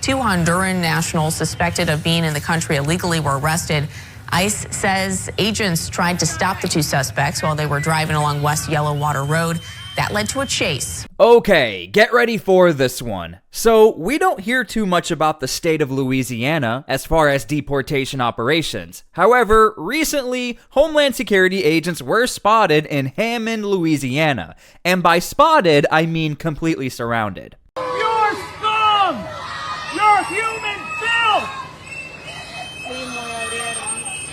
Two Honduran nationals suspected of being in the country illegally were arrested. ICE says agents tried to stop the two suspects while they were driving along West Yellow Water Road. That led to a chase. Okay, get ready for this one. So, we don't hear too much about the state of Louisiana as far as deportation operations. However, recently, Homeland Security agents were spotted in Hammond, Louisiana. And by spotted, I mean completely surrounded. You're scum! You're human filth!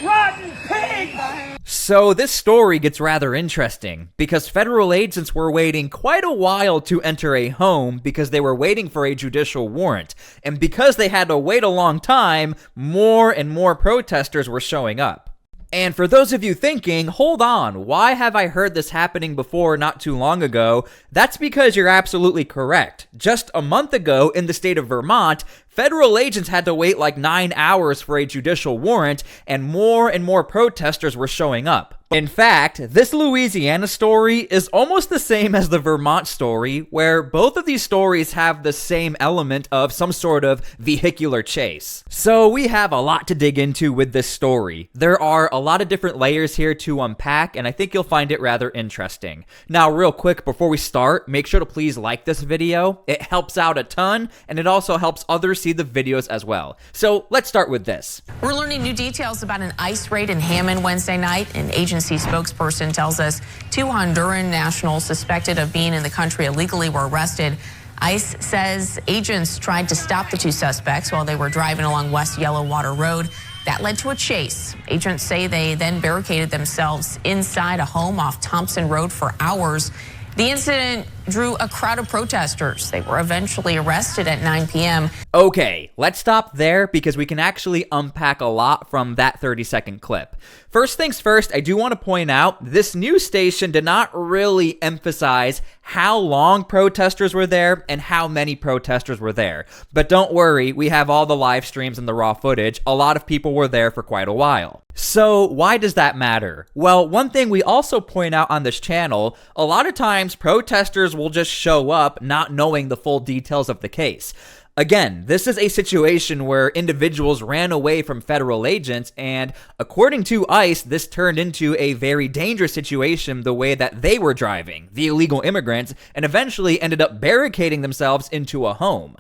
Rotten pig! So this story gets rather interesting because federal agents were waiting quite a while to enter a home because they were waiting for a judicial warrant. And because they had to wait a long time, more and more protesters were showing up. And for those of you thinking, hold on, why have I heard this happening before not too long ago? That's because you're absolutely correct. Just a month ago in the state of Vermont, federal agents had to wait like 9 hours for a judicial warrant, and more protesters were showing up. In fact, this Louisiana story is almost the same as the Vermont story, where both of these stories have the same element of some sort of vehicular chase. So we have a lot to dig into with this story. There are a lot of different layers here to unpack, and I think you'll find it rather interesting. Now, real quick, before we start, make sure to please like this video. It helps out a ton, and it also helps others see the videos as well. So let's start with this. We're learning new details about an ICE raid in Hammond Wednesday night. An agency spokesperson tells us two Honduran nationals suspected of being in the country illegally were arrested. ICE says agents tried to stop the two suspects while they were driving along West Yellow Water Road. That led to a chase. Agents say they then barricaded themselves inside a home off Thompson Road for hours. The incident drew a crowd of protesters. They were eventually arrested at 9 p.m. Okay, let's stop there because we can actually unpack a lot from that 30-second clip. First things first, I do want to point out this news station did not really emphasize how long protesters were there and how many protesters were there. But don't worry, we have all the live streams and the raw footage. A lot of people were there for quite a while. So why does that matter? Well, one thing we also point out on this channel, a lot of times protesters will just show up not knowing the full details of the case. Again, this is a situation where individuals ran away from federal agents, and according to ICE, this turned into a very dangerous situation the way that they were driving, the illegal immigrants, and eventually ended up barricading themselves into a home.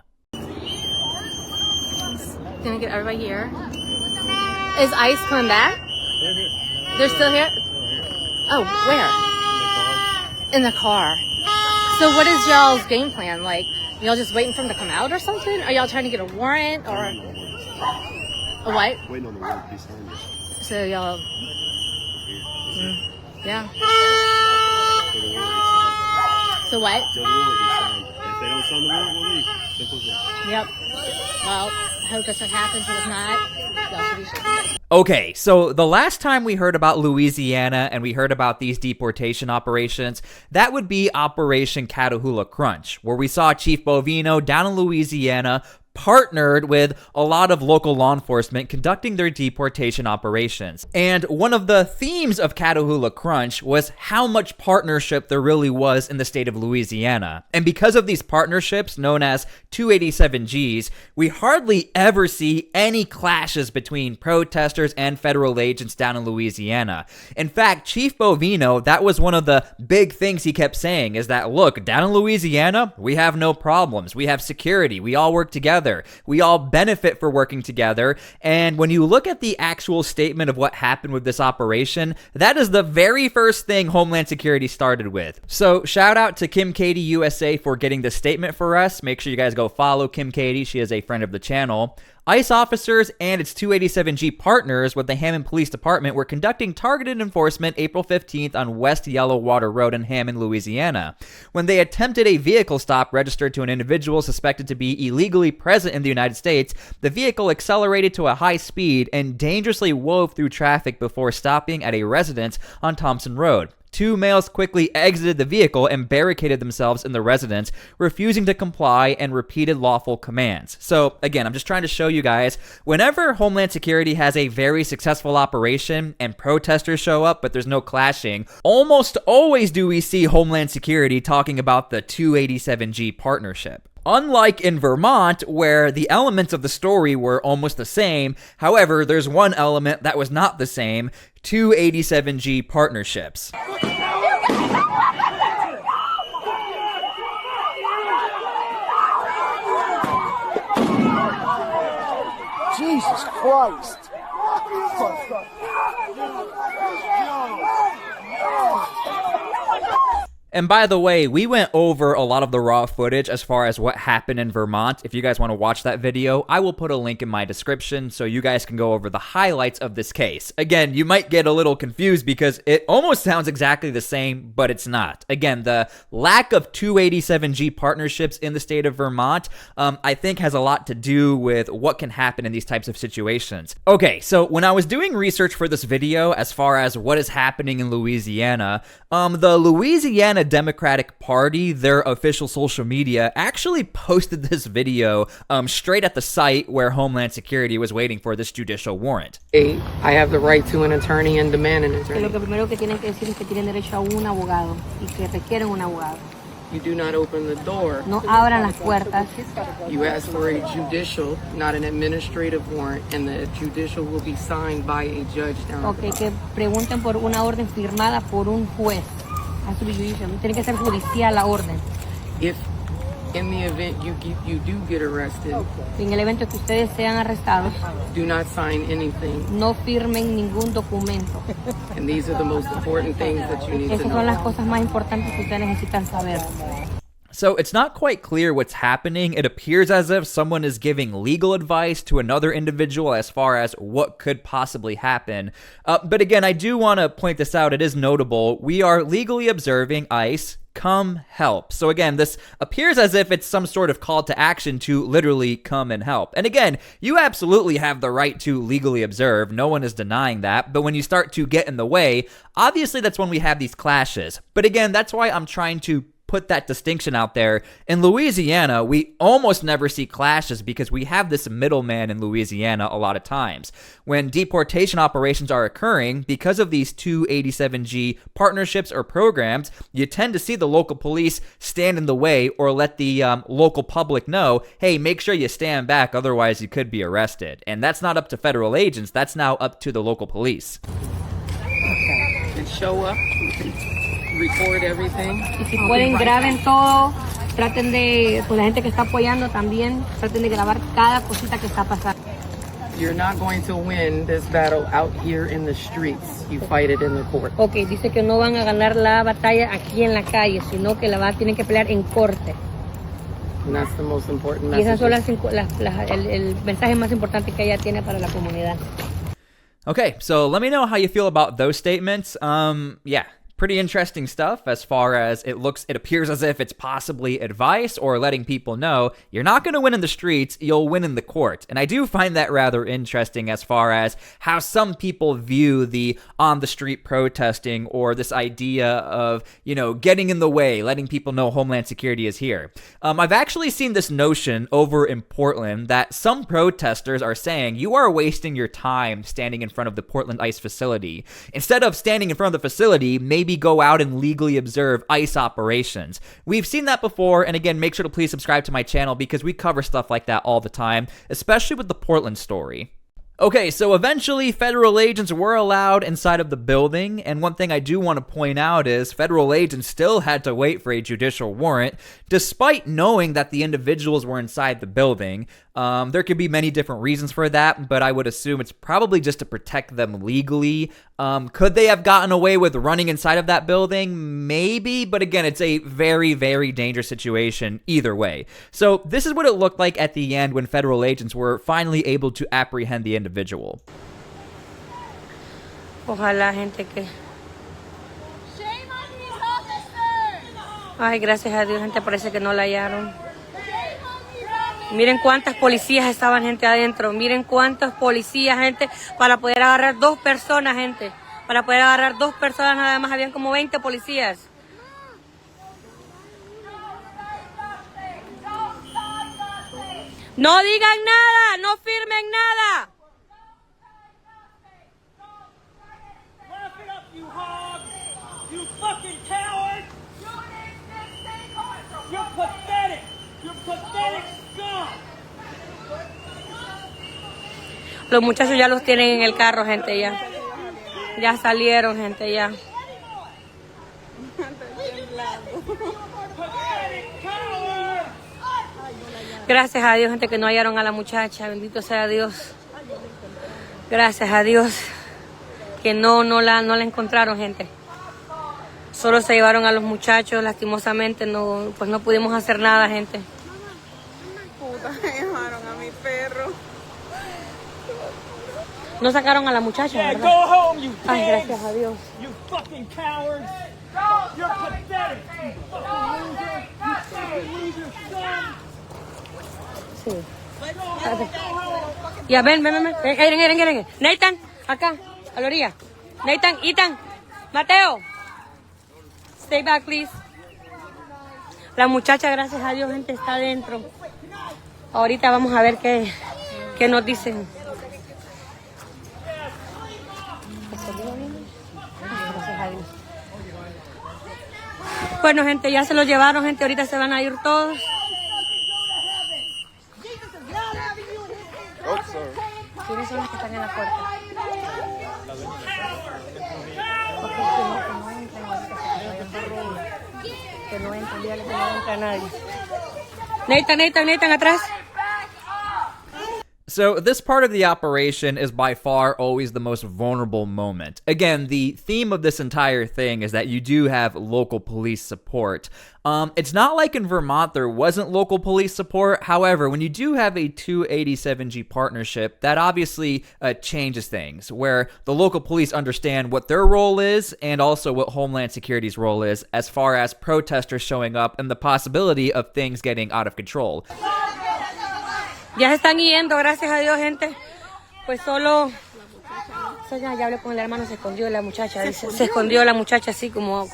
Gonna get everybody here. Is ICE coming back? They're still here? Oh, where? In the car. So what is y'all's game plan? Like, y'all just waiting for them to come out or something? Are y'all trying to get a warrant or a what? Waiting on the warrant to be signed. So y'all, yeah. So what? The warrant is signed. If they don't sign the warrant, we'll leave. Simple as that. Yep. Well, I hope that's what happens, but if not, y'all should be sure. Okay, so the last time we heard about Louisiana and we heard about these deportation operations, that would be Operation Catahoula Crunch, where we saw Chief Bovino down in Louisiana partnered with a lot of local law enforcement conducting their deportation operations. And one of the themes of Catahoula Crunch was how much partnership there really was in the state of Louisiana. And because of these partnerships, known as 287Gs, we hardly ever see any clashes between protesters and federal agents down in Louisiana. In fact, Chief Bovino, that was one of the big things he kept saying, is that, look, down in Louisiana, we have no problems. We have security. We all work together. We all benefit for working together. And when you look at the actual statement of what happened with this operation, that is the very first thing Homeland Security started with. So shout out to Kim Katie USA for getting this statement for us. Make sure you guys go follow Kim Katie. She is a friend of the channel. ICE officers and its 287G partners with the Hammond Police Department were conducting targeted enforcement April 15th on West Yellow Water Road in Hammond, Louisiana, when they attempted a vehicle stop registered to an individual suspected to be illegally present in the United States. The vehicle accelerated to a high speed and dangerously wove through traffic before stopping at a residence on Thompson Road. Two males quickly exited the vehicle and barricaded themselves in the residence, refusing to comply and repeated lawful commands. So again, I'm just trying to show you guys, whenever Homeland Security has a very successful operation and protesters show up, but there's no clashing, almost always do we see Homeland Security talking about the 287G partnership. Unlike in Vermont, where the elements of the story were almost the same, however, there's one element that was not the same: 287G partnerships. Jesus Christ! And by the way, we went over a lot of the raw footage as far as what happened in Vermont. If you guys want to watch that video, I will put a link in my description so you guys can go over the highlights of this case. Again, you might get a little confused because it almost sounds exactly the same, but it's not. Again, the lack of 287G partnerships in the state of Vermont, I think has a lot to do with what can happen in these types of situations. Okay, so when I was doing research for this video as far as what is happening in Louisiana, the Louisiana Democratic Party, their official social media, actually posted this video straight at the site where Homeland Security was waiting for this judicial warrant. I have the right to an attorney and demand an attorney. Lo que primero que tienen que decir es que tienen derecho a un abogado y que requieren un abogado. You do not open the door. No abran las puertas. You ask for a judicial, not an administrative warrant, and the judicial will be signed by a judge down at the Okay, que bottom. pregunten por una orden firmada por un juez. Tiene que ser judicial la orden. If in the event you do get arrested, En el evento que ustedes sean arrestados, do not sign anything. no firmen ningún documento. And these are the most important things that you need to Esas son las know. cosas más importantes que ustedes necesitan saber. So it's not quite clear what's happening. It appears as if someone is giving legal advice to another individual as far as what could possibly happen. But again, I do want to point this out. It is notable. We are legally observing ICE. Come help. So again, this appears as if it's some sort of call to action to literally come and help. And again, you absolutely have the right to legally observe. No one is denying that. But when you start to get in the way, obviously that's when we have these clashes. But again, that's why I'm trying to put that distinction out there. In Louisiana, we almost never see clashes because we have this middleman in Louisiana a lot of times. When deportation operations are occurring, because of these 287G partnerships or programs, you tend to see the local police stand in the way or let the local public know, hey, make sure you stand back, otherwise you could be arrested. And that's not up to federal agents, that's now up to the local police. And show up, record everything. Y si pueden, graben todo. Traten de, con la gente que está apoyando también, traten de grabar cada cosita que está pasando. You're not going to win this battle out here in the streets. You fight it in the court. Ok, dice que no van a ganar la batalla aquí en la calle, sino que tienen que pelear en corte. And that's the most important Y esas message. son el mensaje más importante que ella tiene para la comunidad. Okay, so let me know how you feel about those statements. Yeah. Pretty interesting stuff as far as it appears as if it's possibly advice or letting people know you're not going to win in the streets, you'll win in the court. And I do find that rather interesting as far as how some people view the on the street protesting or this idea of, getting in the way, letting people know Homeland Security is here. I've actually seen this notion over in Portland that some protesters are saying you are wasting your time standing in front of the Portland ICE facility. Instead of standing in front of the facility, maybe go out and legally observe ICE operations. We've seen that before, and again, make sure to please subscribe to my channel because we cover stuff like that all the time, especially with the Portland story. Okay, so eventually federal agents were allowed inside of the building, and one thing I do want to point out is federal agents still had to wait for a judicial warrant, despite knowing that the individuals were inside the building. There could be many different reasons for that, but I would assume it's probably just to protect them legally. Could they have gotten away with running inside of that building? Maybe, but again, it's a very, very dangerous situation either way. So this is what it looked like at the end when federal agents were finally able to apprehend the individual. Ojalá gente que... Shame on these officers! Ay, gracias a Dios, gente parece que no la hallaron. Miren cuántas policías estaban, gente, adentro. Miren cuántas policías, gente, para poder agarrar 2 personas, gente. Para poder agarrar 2 personas nada más, habían como 20 policías. No digan nada, no firmen nada. Laugh it up, you hog! You fucking coward! You're pathetic! You're pathetic scum! Los muchachos ya los tienen en el carro, gente, ya. Ya salieron, gente, ya. Gracias a Dios, gente, que no hallaron a la muchacha. Bendito sea Dios. Gracias a Dios que no la encontraron, gente. Solo se llevaron a los muchachos, lastimosamente no pudimos hacer nada, gente. Puta, me llevaron a mi perro. No sacaron a la muchacha, Yeah, ¿verdad? go home, you Ay, pigs! gracias a Dios. You fucking cowards! You're pathetic! You fucking loser! You fucking loser, son! Sí. Ya, ven. Miren. Nathan, acá, a la orilla. Nathan, Ethan, Mateo. Stay back, please. La muchacha, gracias a Dios, gente, está adentro. Ahorita vamos a ver qué nos dicen. Gracias a Dios. Bueno, gente, ya se los llevaron, gente. Ahorita se van a ir todos. ¿Quiénes son los que están en la puerta? Que no entran, dígale que no entra nadie. Nathan, atrás. So this part of the operation is by far always the most vulnerable moment. Again, the theme of this entire thing is that you do have local police support. It's not like in Vermont there wasn't local police support. However, when you do have a 287G partnership, that obviously changes things, where the local police understand what their role is and also what Homeland Security's role is as far as protesters showing up and the possibility of things getting out of control. Ya se están yendo, gracias a Dios, gente. Pues solo... Ya hablé con el hermano, se escondió la muchacha. Dice, se escondió la muchacha, así como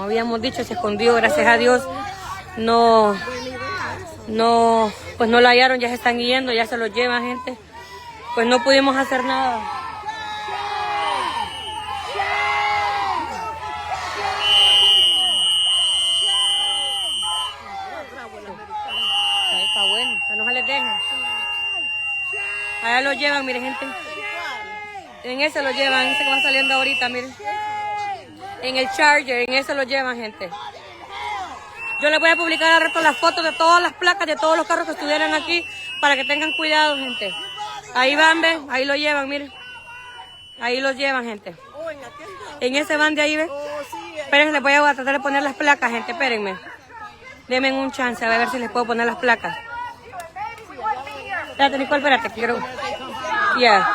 habíamos dicho, se escondió, gracias a Dios. Pues no la hallaron, ya se están yendo, ya se los llevan, gente. Pues no pudimos hacer nada. Está bueno, no se les deja. Allá lo llevan, mire, gente. En ese lo llevan, ese que va saliendo ahorita, miren. En el Charger, en ese lo llevan, gente. Yo les voy a publicar al resto las fotos de todas las placas de todos los carros que estuvieran aquí para que tengan cuidado, gente. Ahí van, ven, ahí lo llevan, miren. Ahí lo llevan, gente. En ese van de ahí, ven. Espérense, les voy a tratar de poner las placas, gente, espérenme. Denme un chance, a ver si les puedo poner las placas. Espérate, Nicole, espérate, quiero... Yeah.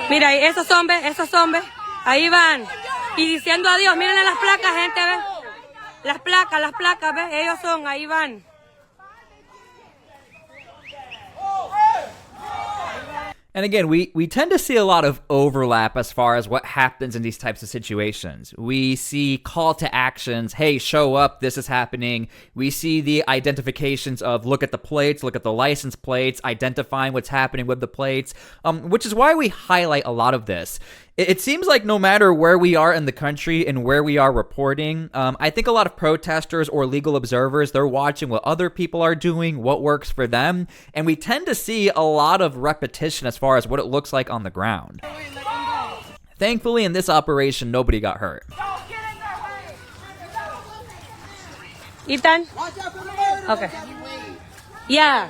Mira, esos hombres, ahí van. Y diciendo adiós, miren las placas, gente, ¿ves? Las placas, ¿ves? Ellos son, ahí van. And again, we tend to see a lot of overlap as far as what happens in these types of situations. We see call to actions, hey, show up, this is happening. We see the identifications of look at the plates, look at the license plates, identifying what's happening with the plates, which is why we highlight a lot of this. It seems like no matter where we are in the country and where we are reporting, I think a lot of protesters or legal observers, they're watching what other people are doing, what works for them, and we tend to see a lot of repetition as far as what it looks like on the ground. Thankfully, in this operation, nobody got hurt. Ethan? Okay. Yeah.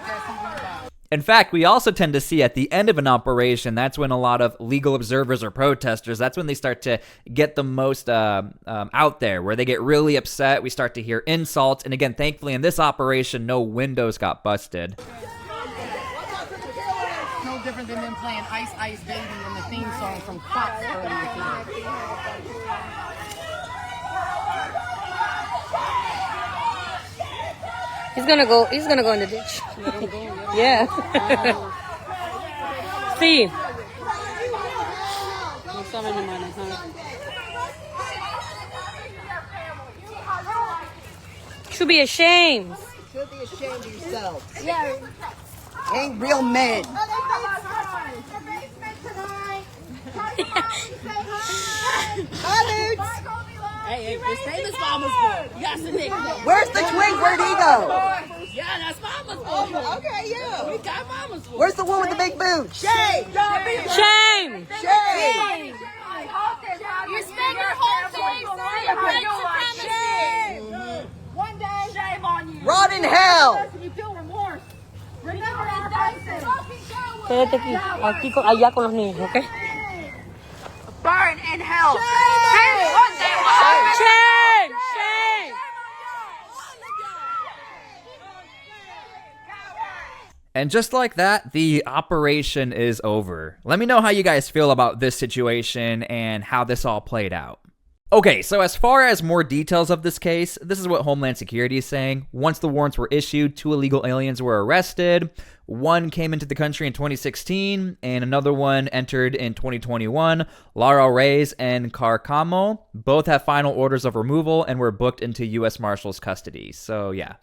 In fact, we also tend to see at the end of an operation, that's when a lot of legal observers or protesters, that's when they start to get the most out there, where they get really upset. We start to hear insults. And again, thankfully in this operation, no windows got busted. No different than them playing Ice Ice Baby in the theme song from Fox earlier today. He's gonna go in the ditch. Yeah. Sí. No saben ni manejar. Should be ashamed. You should be ashamed of yourself. Yeah. Ain't real men. Hey, this famous farmer's boy. You got some nigga. Where's the twink? Where'd he go? Yeah, that's mama's voice. Oh, okay, yeah. We got mama's voice. Where's the one with the big boots? Shame. Shame. Shame. You spend your whole day saying white supremacy. One day, shame on you. Rot in hell. You feel remorse. Remember our faces. Quédate aquí, allá con los niños, ¿ok? Burn in hell. Shame! Shame! And just like that, the operation is over. Let me know how you guys feel about this situation and how this all played out. Okay, so as far as more details of this case, this is what Homeland Security is saying. Once the warrants were issued, 2 illegal aliens were arrested. One came into the country in 2016, and another one entered in 2021. Lara Reyes and Carcamo both have final orders of removal and were booked into U.S. Marshals custody. So yeah.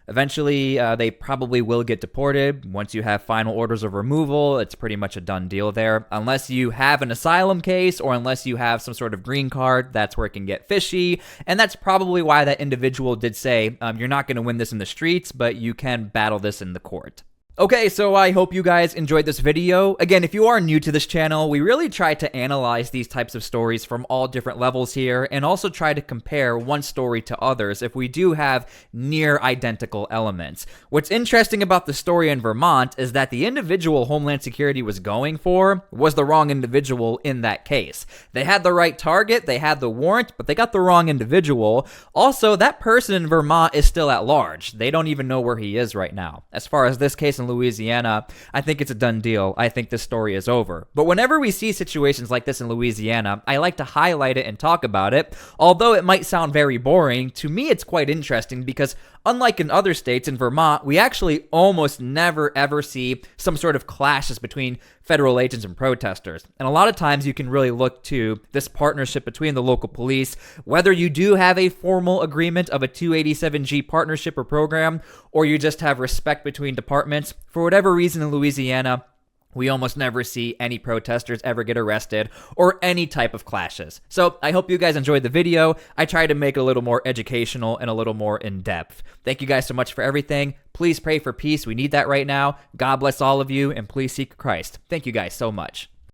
Eventually, they probably will get deported. Once you have final orders of removal, it's pretty much a done deal there. Unless you have an asylum case or unless you have some sort of green card, that's where it can get fishy. And that's probably why that individual did say, you're not going to win this in the streets, but you can battle this in the court. Okay, so I hope you guys enjoyed this video. Again, if you are new to this channel, we really try to analyze these types of stories from all different levels here and also try to compare one story to others if we do have near identical elements. What's interesting about the story in Vermont is that the individual Homeland Security was going for was the wrong individual in that case. They had the right target, they had the warrant, but they got the wrong individual. Also, that person in Vermont is still at large. They don't even know where he is right now. As far as this case in Louisiana, I think it's a done deal. I think this story is over. But whenever we see situations like this in Louisiana, I like to highlight it and talk about it. Although it might sound very boring, to me it's quite interesting because unlike in other states, in Vermont, we actually almost never ever see some sort of clashes between federal agents and protesters. And a lot of times you can really look to this partnership between the local police, whether you do have a formal agreement of a 287G partnership or program, or you just have respect between departments. For whatever reason in Louisiana, we almost never see any protesters ever get arrested or any type of clashes. So I hope you guys enjoyed the video. I tried to make it a little more educational and a little more in-depth. Thank you guys so much for everything. Please pray for peace. We need that right now. God bless all of you, and please seek Christ. Thank you guys so much.